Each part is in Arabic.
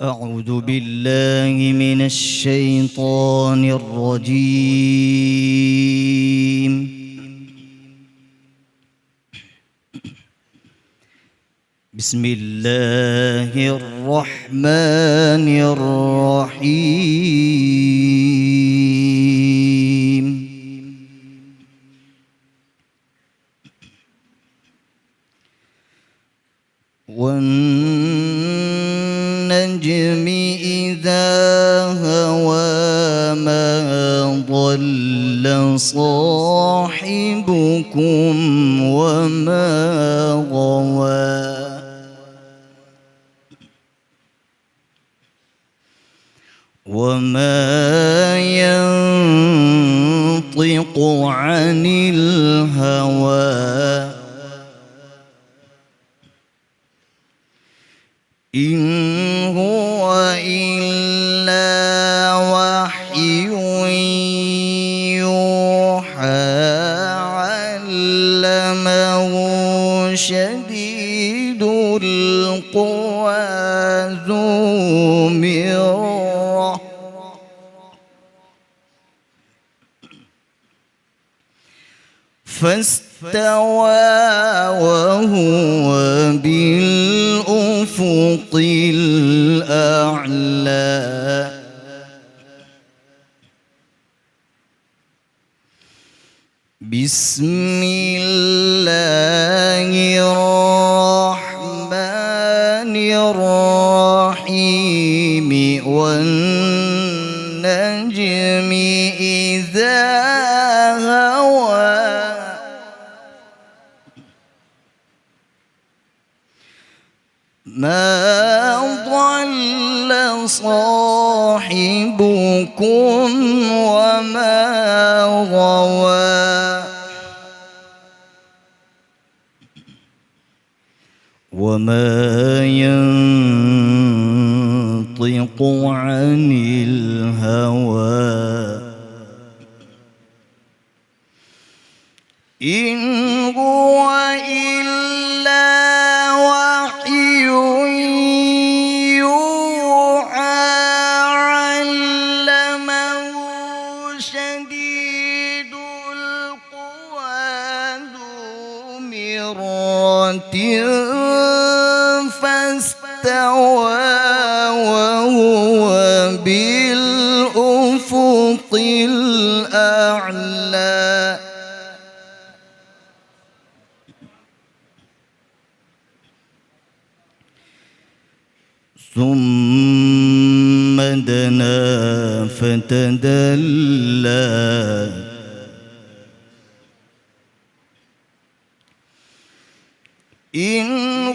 أعوذ بالله من الشيطان الرجيم. بسم الله الرحمن الرحيم. والنجم إذا هوى ما ضل صاحبكم وما غوى وما ينطق عن الهوى إن هو إلا وحي يوحى علمه شديد القوى ذو مرة فاستوى وهو بالأفق الأعلى بسم الله الرحمن الرحيم والنجم إذا هوى ما ضل صاحبكم وما غوى وما ينطق عن الهوى إن هو إلا وحي يوحى علمه شديد القوى ذو مرة فاستوى وهو بالأفق الأعلى ثم دنا فتدلى إن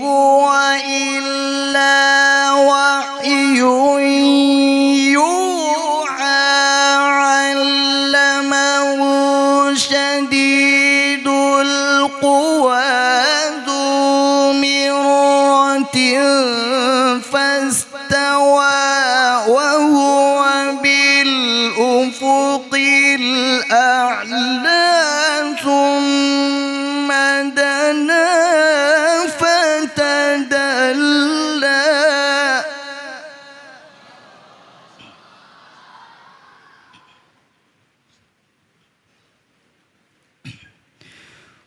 هو إلا وحي يوحى علمه شديد القوى ذو مرة فاستوى وهو بالأفق الأعلى ثم دنا فتدلى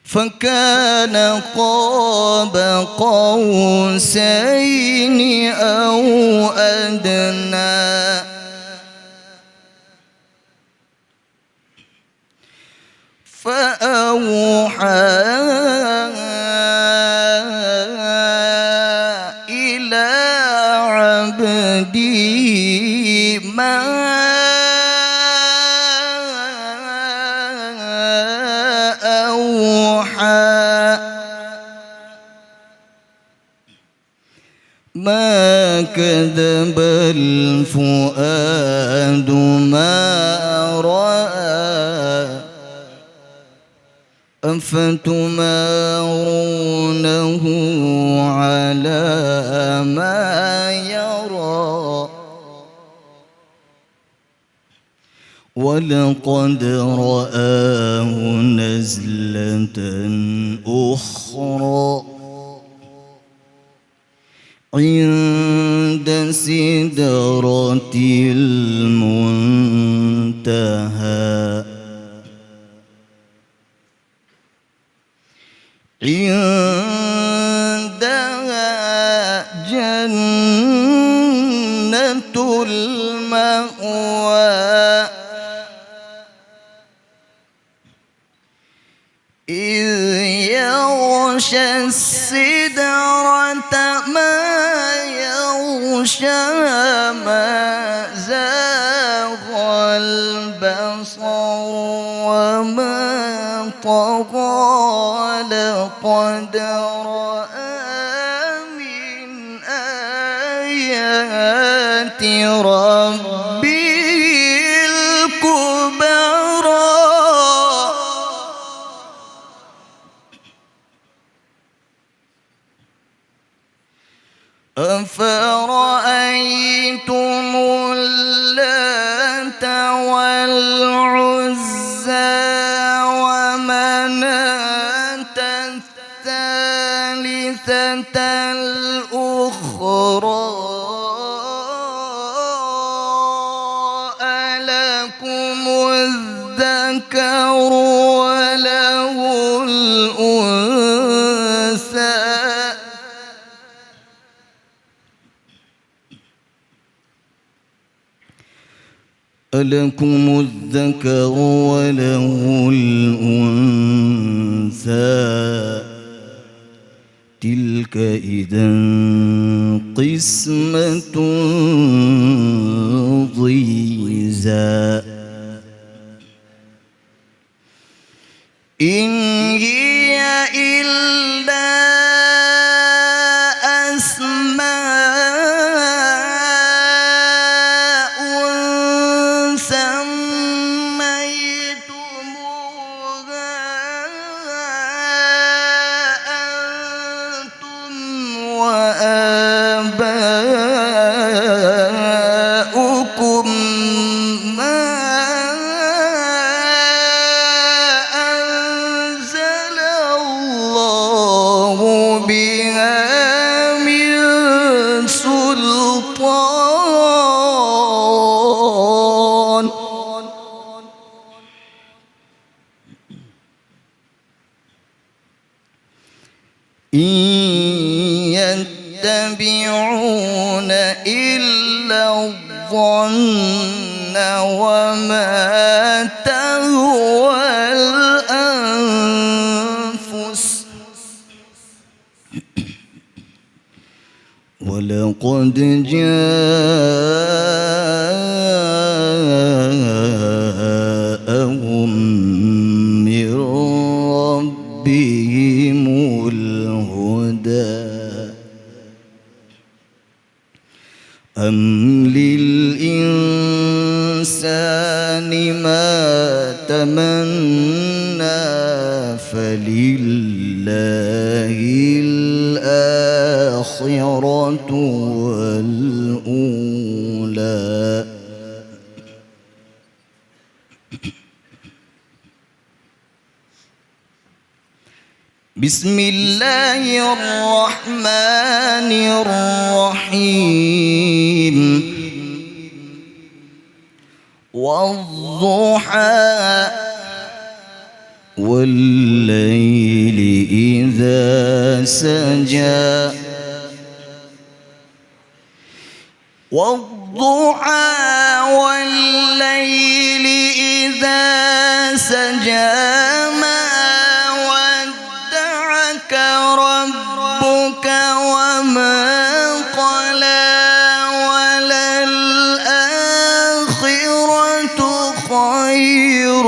فكان قاب قوسين أو أدنى فأوحى إلى عبده ما أوحى ما كذب الفؤاد ما رأى أفتمارونه على ما يرى ولقد رآه نزلة أخرى عند سدرة المنتهى عندها جنة المأوى إذ يغشى السدرة ما يغشى ما زاغ البصر وما طغى لقد رأى من آيات ربه الكبرى أفرأيتم اللات والعزى ومناة الثالثة الأخرى ألكم الذكر وله الأنثى ألكم الذكر وله الأنثى تلك إذا قسمة ضيزى إن هي إلا أسماء سميتموها أنتم وآباؤكم ما أنزل الله بها من سلطان إن يتبعون إلا الظن وما تهوى الأنفس ولقد جاءهم من ربهم الهدى أم للإنسان ما تمنى فلله الآخرة والأولى بسم الله الرحمن الرحيم والضحى والليل إذا سجى والضحى والليل إذا سجى ما ودعك ربك وما قلى وللآخرة خير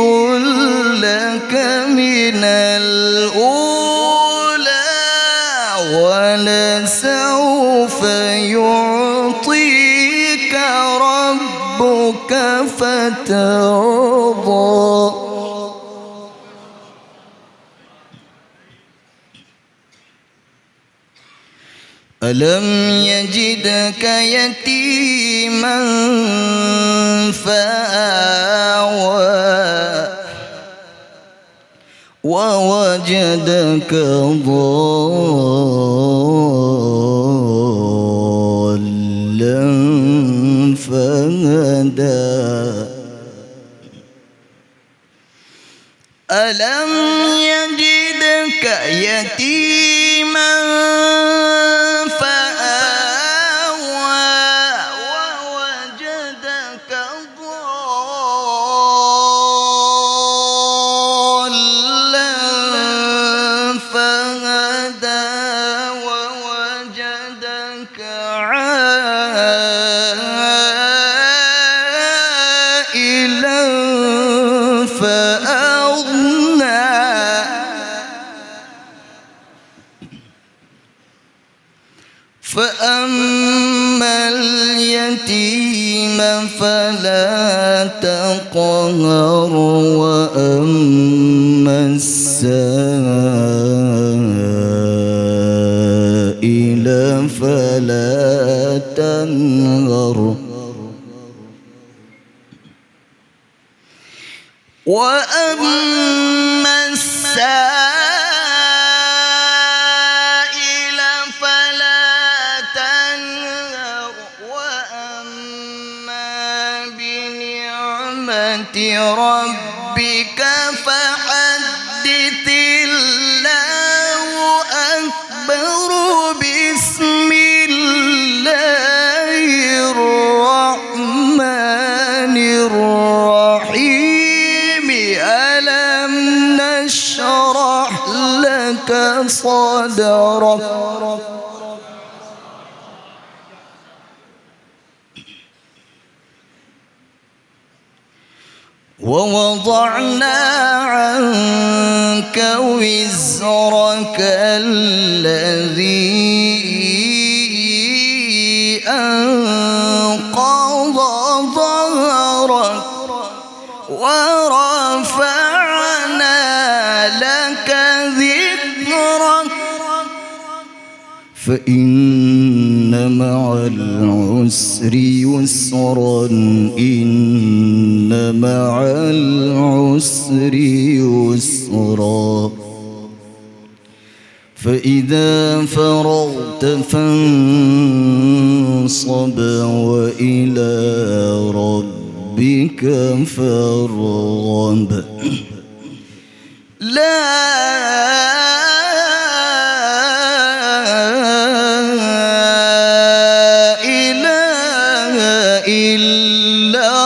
لك من الأولى ولسوف يعطيك ربك فترضى ألم يجدك يتيما فآوى ووجدك ضالا عائلا فأغنى فأما اليتيم فلا تقهر وأما السائل فلا تنهر وأما السائل فلا تنهر وأما بنعمة ربك فحدث الله أكبر بسم الله الرحمن الرحيم ألم نشرح لك صدرك ووضعنا عنك وزرك الذي أنقض ظهرك ورفعنا لك ذكرك فإن مع العسر يسرا إن مع العسر يسرا فإذا فرغت فانصب وإلى ربك فارغب لا إله إلا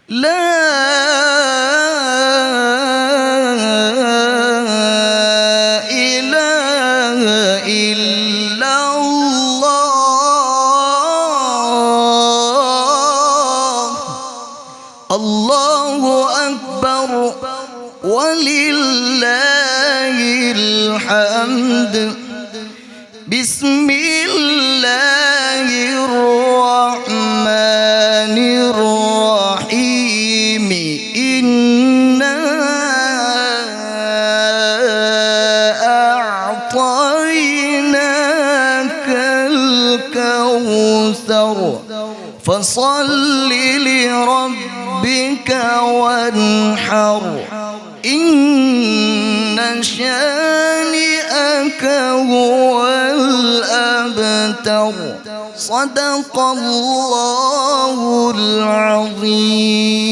لا إله إلا الله الله أكبر ولله الحمد بسم الله الرحمن الرحيم إنا أعطيناك الكوثر فصل لربك وانحر إن شانئك هو الأبتر صدق الله العظيم.